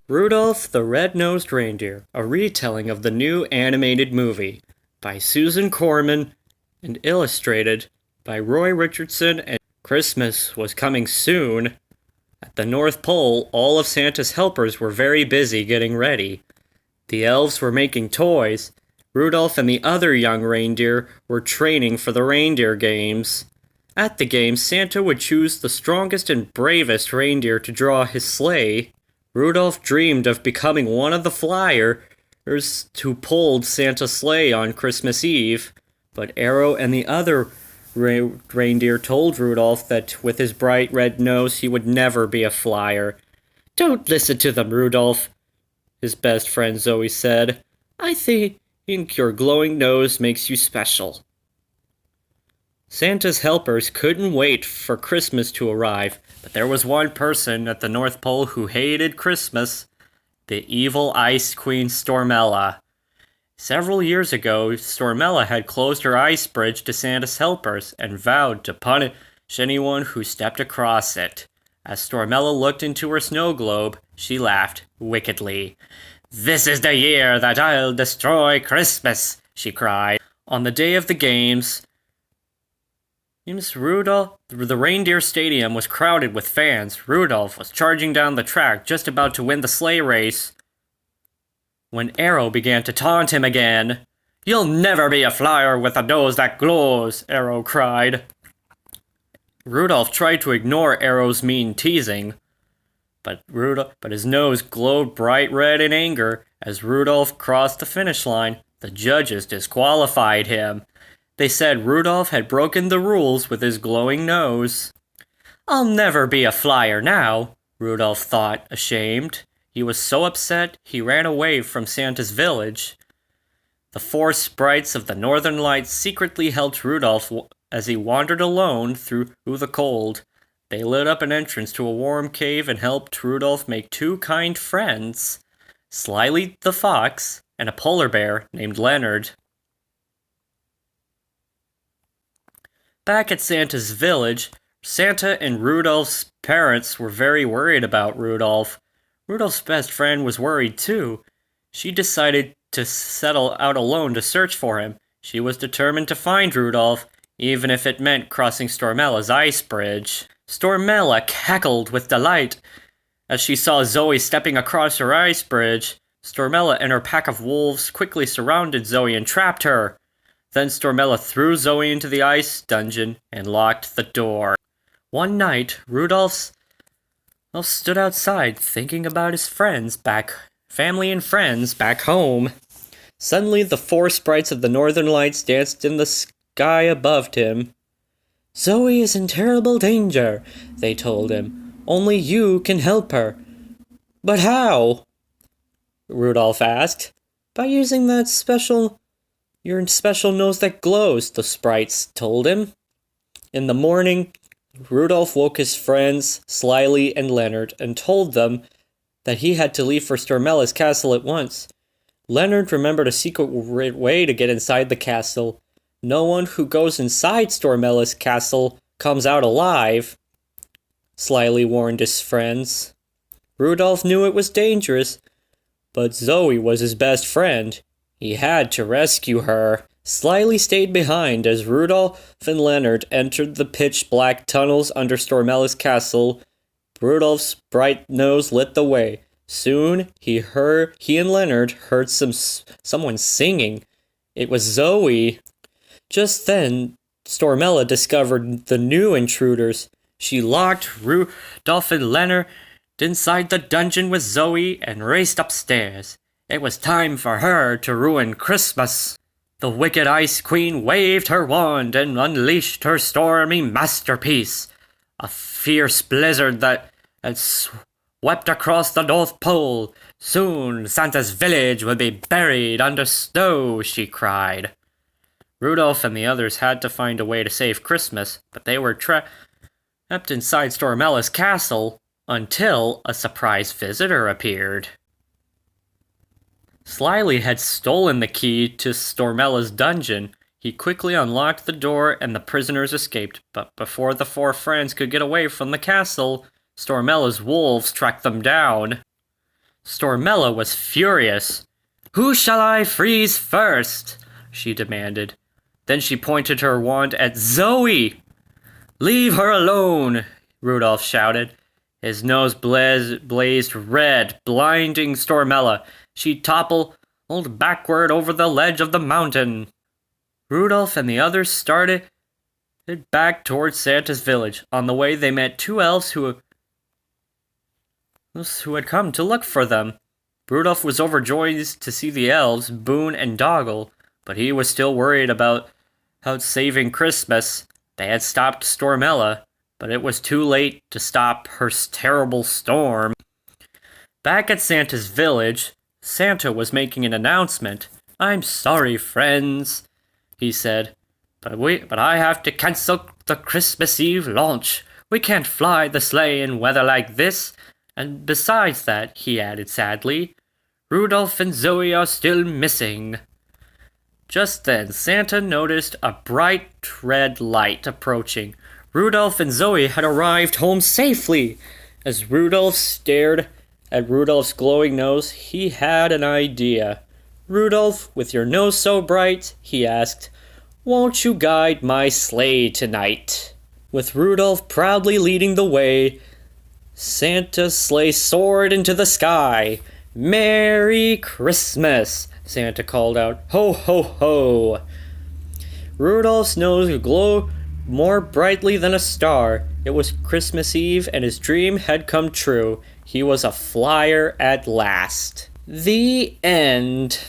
Rudolph the Red-Nosed Reindeer, a retelling of the new animated movie by Susan Corman and illustrated by Roy Richardson. And Christmas was coming soon. At the North Pole, all of Santa's helpers were very busy getting ready. The elves were making toys. Rudolph and the other young reindeer were training for the reindeer games. At the games, Santa would choose the strongest and bravest reindeer to draw his sleigh. Rudolph dreamed of becoming one of the flyers who pulled Santa's sleigh on Christmas Eve, but Arrow and the other reindeer told Rudolph that with his bright red nose he would never be a flyer. "Don't listen to them, Rudolph," his best friend Zoe said. "I think your glowing nose makes you special." Santa's helpers couldn't wait for Christmas to arrive, but there was one person at the North Pole who hated Christmas: the evil Ice Queen Stormella. Several years ago, Stormella had closed her ice bridge to Santa's helpers and vowed to punish anyone who stepped across it. As Stormella looked into her snow globe, she laughed wickedly. "This is the year that I'll destroy Christmas," she cried. On the day of the games, Rudolph, the reindeer stadium was crowded with fans. Rudolph was charging down the track, just about to win the sleigh race, when Arrow began to taunt him again. "You'll never be a flyer with a nose that glows," Arrow cried. Rudolph tried to ignore Arrow's mean teasing, but his nose glowed bright red in anger. As Rudolph crossed the finish line, the judges disqualified him. They said Rudolph had broken the rules with his glowing nose. "I'll never be a flyer now," Rudolph thought, ashamed. He was so upset he ran away from Santa's village. The 4 sprites of the Northern Lights secretly helped Rudolph as he wandered alone through the cold. They lit up an entrance to a warm cave and helped Rudolph make 2 kind friends: Slyly the fox and a polar bear named Leonard. Back at Santa's village, Santa and Rudolph's parents were very worried about Rudolph. Rudolph's best friend was worried too. She decided to settle out alone to search for him. She was determined to find Rudolph, even if it meant crossing Stormella's ice bridge. Stormella cackled with delight as she saw Zoe stepping across her ice bridge. Stormella and her pack of wolves quickly surrounded Zoe and trapped her. Then Stormella threw Zoe into the ice dungeon and locked the door. One night, Rudolph stood outside thinking about his family and friends back home. Suddenly, the 4 sprites of the Northern Lights danced in the sky above him. "Zoe is in terrible danger," they told him. "Only you can help her." "But how?" Rudolph asked. "By using your special nose that glows," the sprites told him. In the morning, Rudolph woke his friends, Slyly and Leonard, and told them that he had to leave for Stormella's castle at once. Leonard remembered a secret way to get inside the castle. "No one who goes inside Stormella's castle comes out alive," Slyly warned his friends. Rudolph knew it was dangerous, but Zoe was his best friend. He had to rescue her. Slyly stayed behind as Rudolph and Leonard entered the pitch-black tunnels under Stormella's castle. Rudolph's bright nose lit the way. Soon, he and Leonard heard someone singing. It was Zoe. Just then, Stormella discovered the new intruders. She locked Rudolph and Leonard inside the dungeon with Zoe and raced upstairs. It was time for her to ruin Christmas. The wicked Ice Queen waved her wand and unleashed her stormy masterpiece, a fierce blizzard that had swept across the North Pole. "Soon Santa's village will be buried under snow," she cried. Rudolph and the others had to find a way to save Christmas, but they were trapped inside Stormella's castle until a surprise visitor appeared. Slyly had stolen the key to Stormella's dungeon. He quickly unlocked the door and the prisoners escaped, but before the 4 friends could get away from the castle, Stormella's wolves tracked them down. Stormella was furious. "Who shall I freeze first?" she demanded. Then she pointed her wand at Zoe. "Leave her alone," Rudolph shouted. His nose blazed red, blinding Stormella. She toppled backward over the ledge of the mountain. Rudolph and the others started back towards Santa's village. On the way, they met two elves who had come to look for them. Rudolph was overjoyed to see the elves, Boone and Doggle, but he was still worried about saving Christmas. They had stopped Stormella, but it was too late to stop her terrible storm. Back at Santa's village, Santa was making an announcement. "I'm sorry, friends," he said, but I have to cancel the Christmas Eve launch. We can't fly the sleigh in weather like this. And besides that," he added sadly, "Rudolph and Zoe are still missing." Just then, Santa noticed a bright red light approaching. Rudolph and Zoe had arrived home safely. As Rudolph stared at Rudolph's glowing nose, he had an idea. "Rudolph, with your nose so bright," he asked, "won't you guide my sleigh tonight?" With Rudolph proudly leading the way, Santa's sleigh soared into the sky. "Merry Christmas!" Santa called out. "Ho, ho, ho!" Rudolph's nose glowed more brightly than a star. It was Christmas Eve, and his dream had come true. He was a flyer at last. The end.